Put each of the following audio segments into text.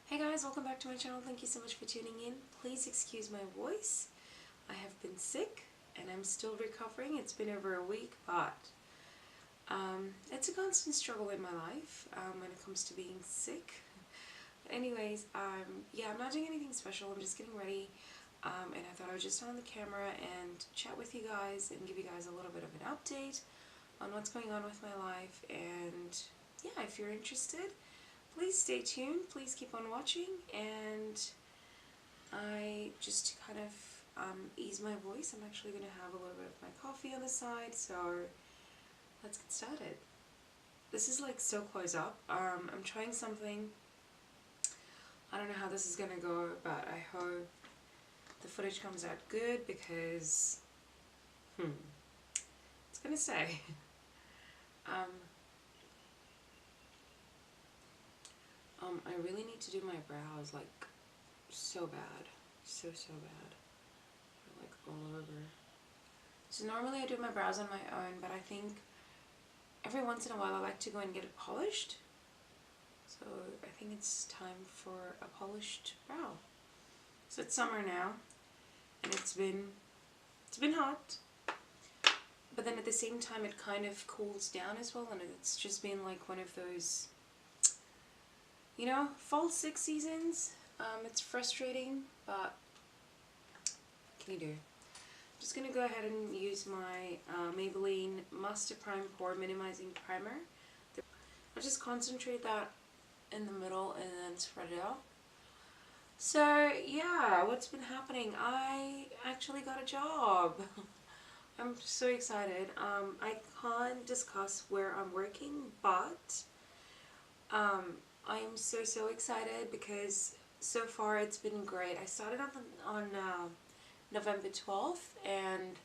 Hey guys, welcome back to my channel. Thank you so much for tuning in. Please excuse my voice. I have been sick and I'm still recovering. It's been over a week, but it's a constant struggle in my life when it comes to being sick. Anyways, yeah, I'm not doing anything special. I'm just getting ready, and I thought I would just turn on the camera and chat with you guys and give you guys a little bit of an update on what's going on with my life. And yeah, if you're interested, please stay tuned, please keep on watching, and I just to kind of ease my voice, I'm actually going to have a little bit of my coffee on the side, so let's get started. This is like so close up. I'm trying something. I don't know how this is going to go, but I hope the footage comes out good because it's going to stay. I really need to do my brows, like, so bad. So bad. Like, all over. So normally I do my brows on my own, but I think every once in a while I like to go and get it polished. So I think it's time for a polished brow. So it's summer now, and it's been hot. But then at the same time it kind of cools down as well, and it's just been like one of those, you know, fall sick seasons. It's frustrating, but what can you do? I'm just going to go ahead and use my Maybelline Master Prime Pore Minimizing Primer. I'll just concentrate that in the middle and then spread it out. So yeah, what's been happening? I actually got a job. I'm so excited. I can't discuss where I'm working, but I am so excited because so far it's been great. I started on November 12th, and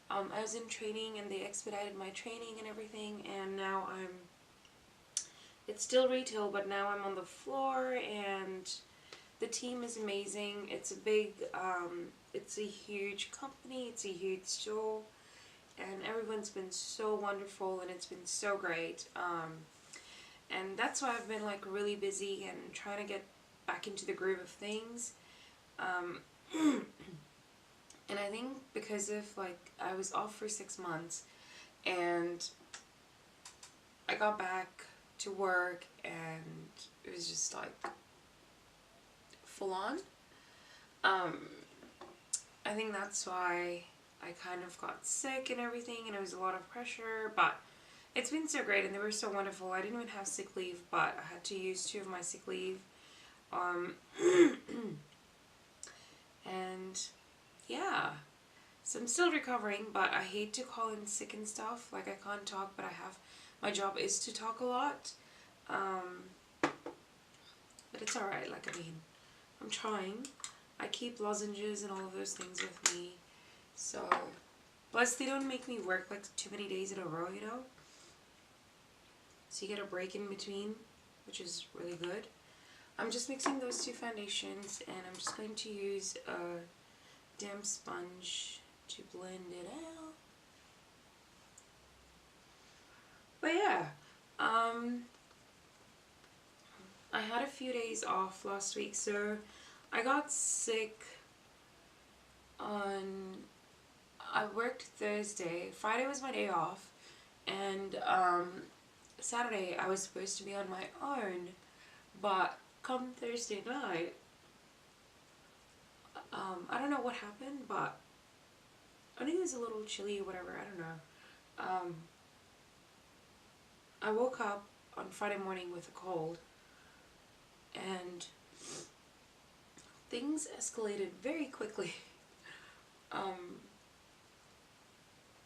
I was in training and they expedited my training and everything, and now it's still retail, but now I'm on the floor and the team is amazing. It's a big, it's a huge company, it's a huge store, and everyone's been so wonderful and it's been so great. And that's why I've been like really busy and trying to get back into the groove of things. And I think because of like I was off for 6 months and I got back to work and it was just like full on. I think that's why I kind of got sick and everything, and it was a lot of pressure, but it's been so great and they were so wonderful. I didn't even have sick leave, but I had to use 2 of my sick leave. And yeah, so I'm still recovering, but I hate to call in sick and stuff. Like, I can't talk, but my job is to talk a lot. But it's alright. Like, I mean, I'm trying. I keep lozenges and all of those things with me. So, plus they don't make me work like too many days in a row, you know? So you get a break in between, which is really good. I'm just mixing those 2 foundations, and I'm just going to use a damp sponge to blend it out. But yeah, I had a few days off last week, so I got sick I worked Thursday, Friday was my day off, and Saturday I was supposed to be on my own, but come Thursday night, I don't know what happened, but I think it was a little chilly or whatever, I don't know. I woke up on Friday morning with a cold, and things escalated very quickly.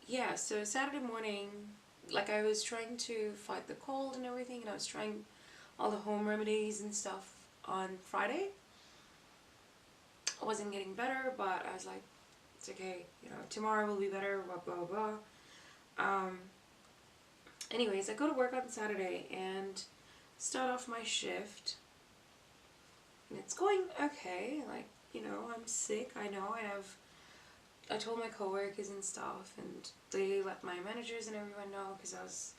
Yeah, so Saturday morning, like, I was trying to fight the cold and everything, and I was trying all the home remedies and stuff on Friday. I wasn't getting better, but I was like, it's okay, you know, tomorrow will be better, blah blah blah. Anyways, I go to work on Saturday and start off my shift, and it's going okay. Like, you know, I'm sick, I know, I told my coworkers and stuff, and they let my managers and everyone know, because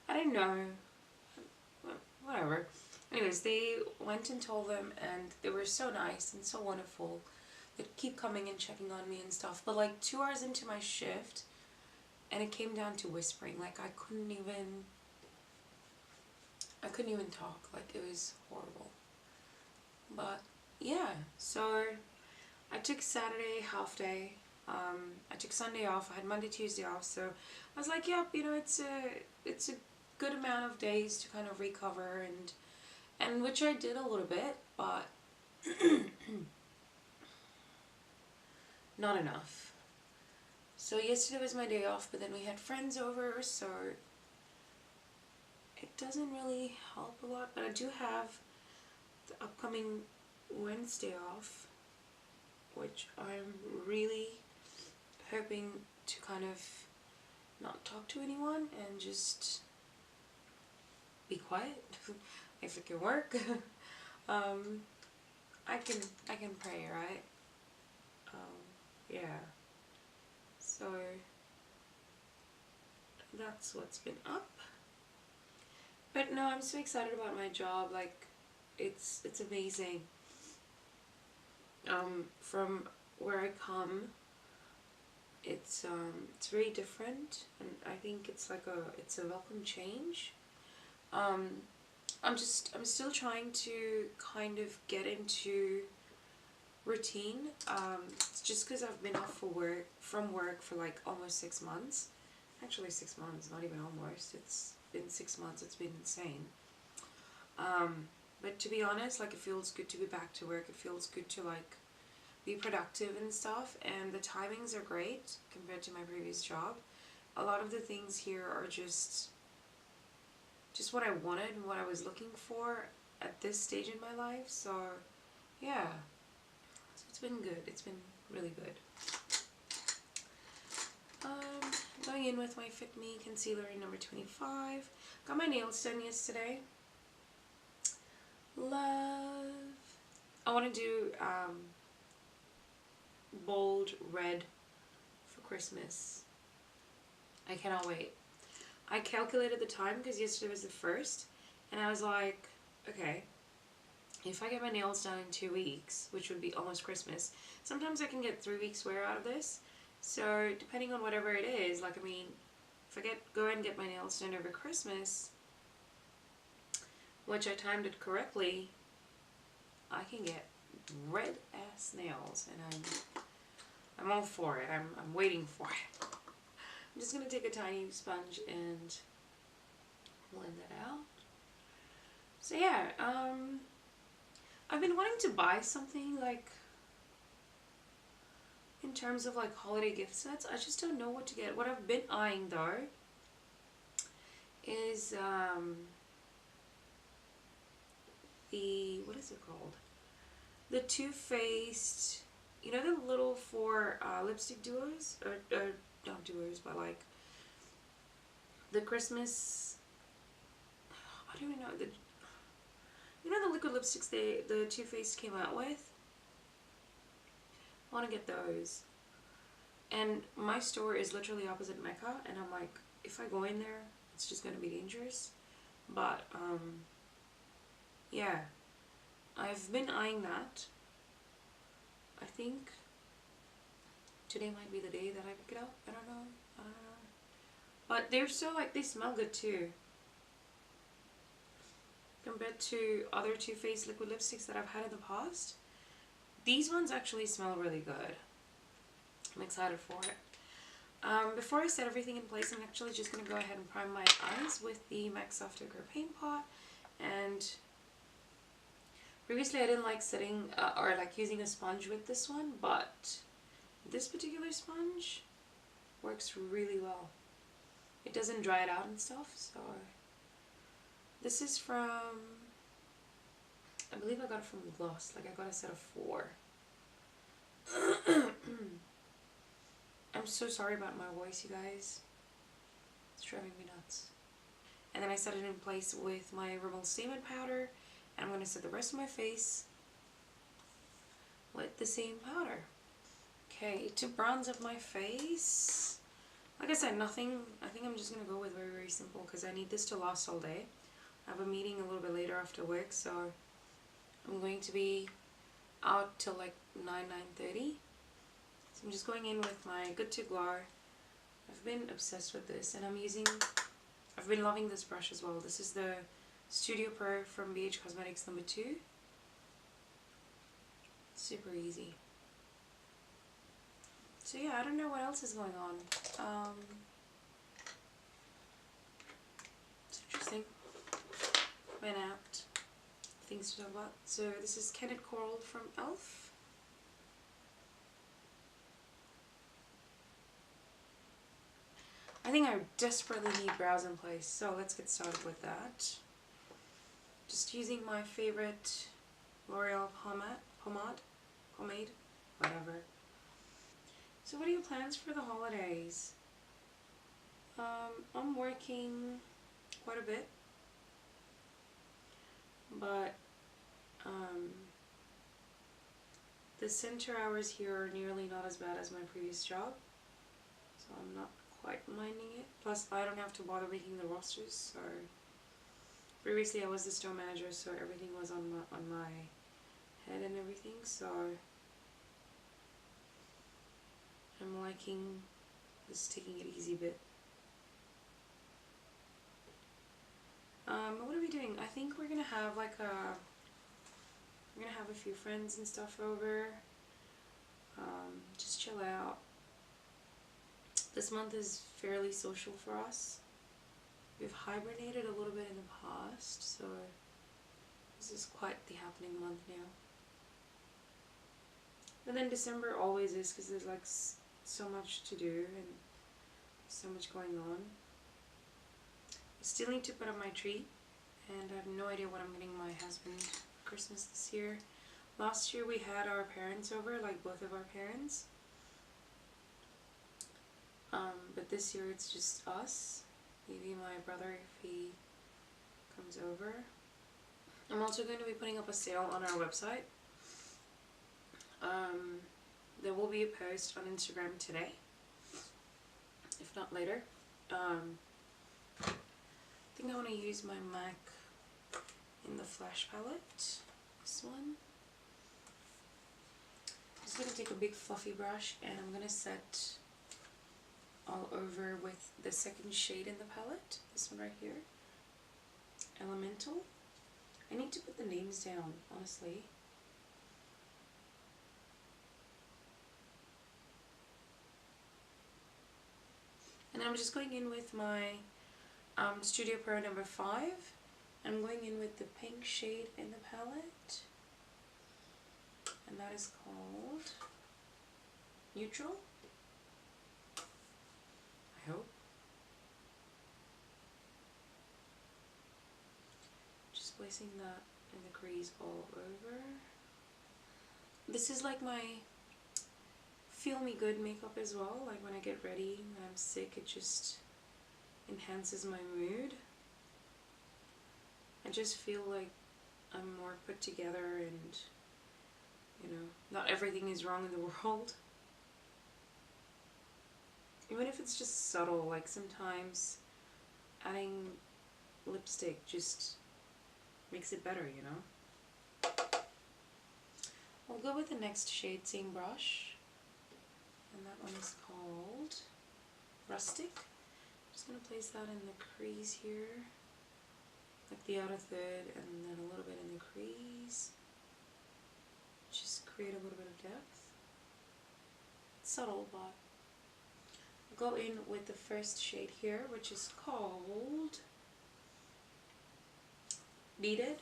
I didn't know, whatever. Anyways, they went and told them, and they were so nice and so wonderful. They'd keep coming and checking on me and stuff. But like 2 hours into my shift, and it came down to whispering. Like I couldn't even talk. Like it was horrible. But yeah, so I took Saturday half day. I took Sunday off. I had Monday, Tuesday off. So I was like, yep, you know, it's a good amount of days to kind of recover, and which I did a little bit, but not enough. So yesterday was my day off, but then we had friends over, so it doesn't really help a lot. But I do have the upcoming Wednesday off, which I'm really hoping to kind of not talk to anyone and just be quiet. If it can work. I can pray, right? Yeah. So that's what's been up. But no, I'm so excited about my job. Like, it's amazing. From where I come, it's very different, and I think it's a welcome change. I'm still trying to kind of get into routine. It's just because I've been off from work for like almost 6 months. Actually 6 months, not even almost. It's been 6 months. It's been insane. But to be honest, like, it feels good to be back to work. It feels good to like be productive and stuff, and the timings are great compared to my previous job. A lot of the things here are just what I wanted and what I was looking for at this stage in my life. So yeah, so it's been good. It's been really good. Going in with my Fit Me concealer in number 25. Got my nails done yesterday. Love. I want to do bold red for Christmas. I cannot wait. I calculated the time because yesterday was the 1st, and I was like, okay, if I get my nails done in 2 weeks, which would be almost Christmas, sometimes I can get 3 weeks wear out of this. So depending on whatever it is, like, I mean, if I go and get my nails done over Christmas, which I timed it correctly, I can get red ass nails, and I'm all for it. I'm waiting for it. I'm just gonna take a tiny sponge and blend that out. So yeah, I've been wanting to buy something like in terms of like holiday gift sets. I just don't know what to get. What I've been eyeing though is the, what is it called? The Too Faced, you know, the little 4 lipstick duos, or not duos, but like the Christmas, I don't even know, you know the liquid lipsticks the Too Faced came out with? I want to get those. And my store is literally opposite Mecca, and I'm like, if I go in there, it's just going to be dangerous. But, yeah, I've been eyeing that. I think today might be the day that I pick it up. I don't know. But they're so, like, they smell good too. Compared to other Too Faced liquid lipsticks that I've had in the past, these ones actually smell really good. I'm excited for it. Before I set everything in place, I'm actually just going to go ahead and prime my eyes with the MAC Soft Ochre Paint Pot. And previously I didn't like setting or like using a sponge with this one, but this particular sponge works really well. It doesn't dry it out and stuff. So this is from, I believe I got it from Gloss. Like, I got a set of 4. I'm so sorry about my voice, you guys. It's driving me nuts. And then I set it in place with my Rimmel Statement Powder, and I'm going to set the rest of my face with the same powder. Okay, to bronze up my face, like I said, nothing, I think I'm just going to go with very, very simple because I need this to last all day. I have a meeting a little bit later after work, so I'm going to be out till like 9:30. So I'm just going in with my Good To Glow. I've been obsessed with this, and I've been loving this brush as well. This is the Studio Pro from BH Cosmetics number 2. Super easy. So yeah, I don't know what else is going on. It's interesting. Went out. Things to talk about. So this is Candid Coral from e.l.f. I think I desperately need brows in place, so let's get started with that. Just using my favorite L'Oreal pomade, whatever. So what are your plans for the holidays? I'm working quite a bit, but the center hours here are nearly not as bad as my previous job, so I'm not quite minding it. Plus I don't have to bother making the rosters, so previously I was the store manager, so everything was on my head and everything, so I'm liking this taking it easy bit. What are we doing? I think we're gonna have a few friends and stuff over. Just chill out. This month is fairly social for us. We've hibernated a little bit in the past, so this is quite the happening month now. And then December always is, because there's like so much to do and so much going on. I still need to put up my tree, and I have no idea what I'm getting my husband for Christmas this year. Last year we had our parents over, like both of our parents. But this year it's just us. Maybe my brother if he comes over. I'm also going to be putting up a sale on our website. There will be a post on Instagram today, if not later. I think I want to use my MAC in the Flash palette. This one. I'm just going to take a big fluffy brush and I'm going to set all over with the second shade in the palette. This one right here. Elemental. I need to put the names down, honestly. And then I'm just going in with my Studio Pro number 5. I'm going in with the pink shade in the palette. And that is called Neutral. I hope. Just placing that in the crease all over. This is like my feel me good makeup as well. Like when I get ready, when I'm sick, it just enhances my mood. I just feel like I'm more put together, and you know, not everything is wrong in the world. Even if it's just subtle, like sometimes adding lipstick just makes it better, you know? I'll go with the next shade, same brush. And that one is called Rustic. I'm just going to place that in the crease here. Like the outer third, and then a little bit in the crease. Just create a little bit of depth. It's subtle, but go in with the first shade here, which is called Needed.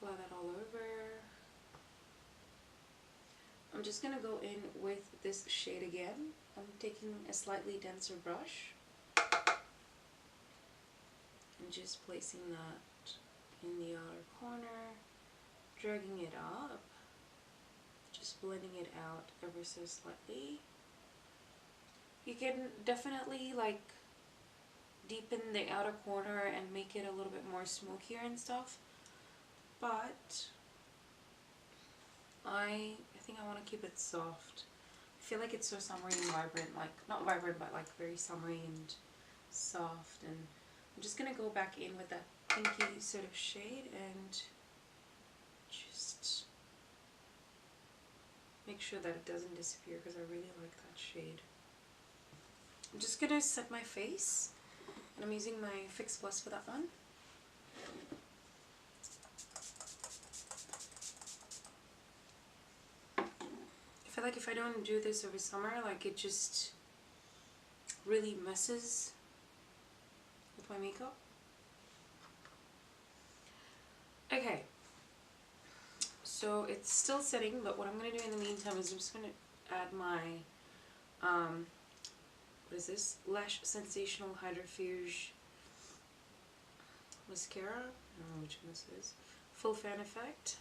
Apply that all over. I'm just going to go in with this shade again. I'm taking a slightly denser brush and just placing that in the outer corner, dragging it up, just blending it out ever so slightly. You can definitely like deepen the outer corner and make it a little bit more smokier and stuff, but I think I want to keep it soft. feel like it's so summery and vibrant, like not vibrant but like very summery and soft. And I'm just gonna go back in with that pinky sort of shade and just make sure that it doesn't disappear because I really like that shade. I'm just gonna set my face, and I'm using my Fix Plus for that one. I feel like if I don't do this over summer, like it just really messes with my makeup. Okay, so it's still setting, but what I'm going to do in the meantime is I'm just going to add my, what is this? Lash Sensational Hydrofuge Mascara. I don't know which one this is. Full Fan Effect.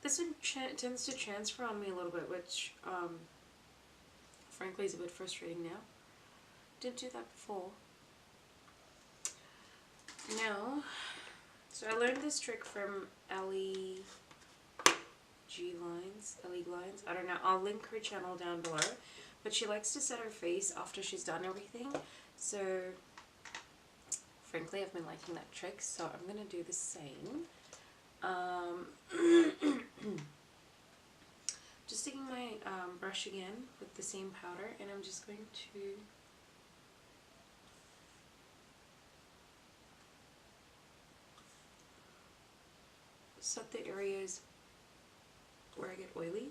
This one tends to transfer on me a little bit, which frankly is a bit frustrating now. Didn't do that before. Now, so I learned this trick from ALLIE'S. I don't know. I'll link her channel down below. But she likes to set her face after she's done everything. So, frankly, I've been liking that trick. So I'm going to do the same. Just taking my brush again with the same powder. And I'm just going to set the areas where I get oily.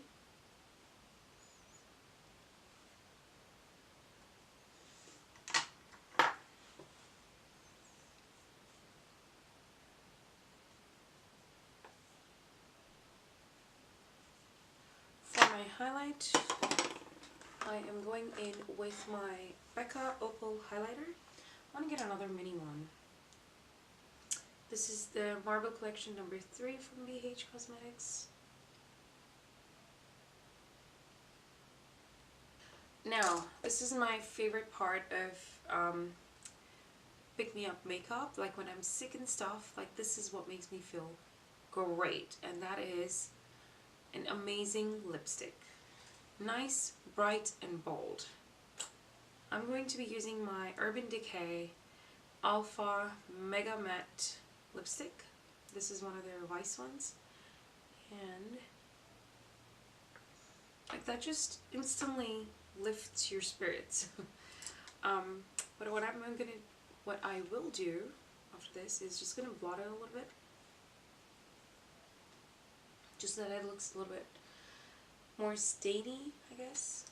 For my highlight, I am going in with my Becca Opal highlighter. I want to get another mini one. This is the Marble Collection number 3 from BH Cosmetics. Now, this is my favorite part of pick-me-up makeup. Like when I'm sick and stuff, like this is what makes me feel great. And that is an amazing lipstick. Nice, bright, and bold. I'm going to be using my Urban Decay Alpha Mega Matte lipstick. This is one of their Vice ones. And like that just instantly lifts your spirits. But what I will do after this is just gonna blot it a little bit, just so that it looks a little bit more stainy, I guess.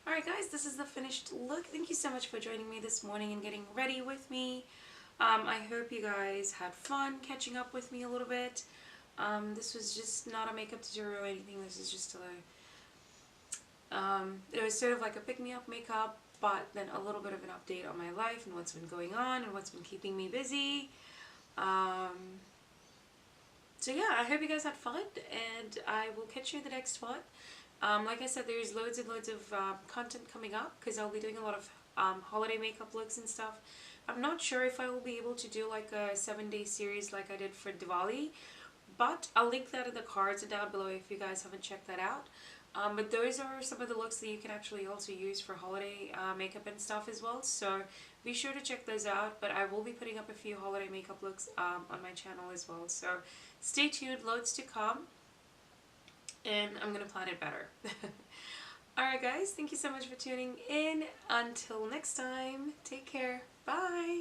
Alright guys, this is the finished look. Thank you so much for joining me this morning and getting ready with me. I hope you guys had fun catching up with me a little bit. This was just not a makeup tutorial or anything. This is just it was sort of like a pick-me-up makeup, but then a little bit of an update on my life and what's been going on and what's been keeping me busy. So yeah, I hope you guys had fun, and I will catch you in the next one. Like I said, there's loads and loads of content coming up because I'll be doing a lot of holiday makeup looks and stuff. I'm not sure if I will be able to do like a 7-day series like I did for Diwali, but I'll link that in the cards down below if you guys haven't checked that out. But those are some of the looks that you can actually also use for holiday makeup and stuff as well, so be sure to check those out. But I will be putting up a few holiday makeup looks on my channel as well, so stay tuned, loads to come, and I'm gonna plan it better. Alright guys, thank you so much for tuning in. Until next time, take care, bye!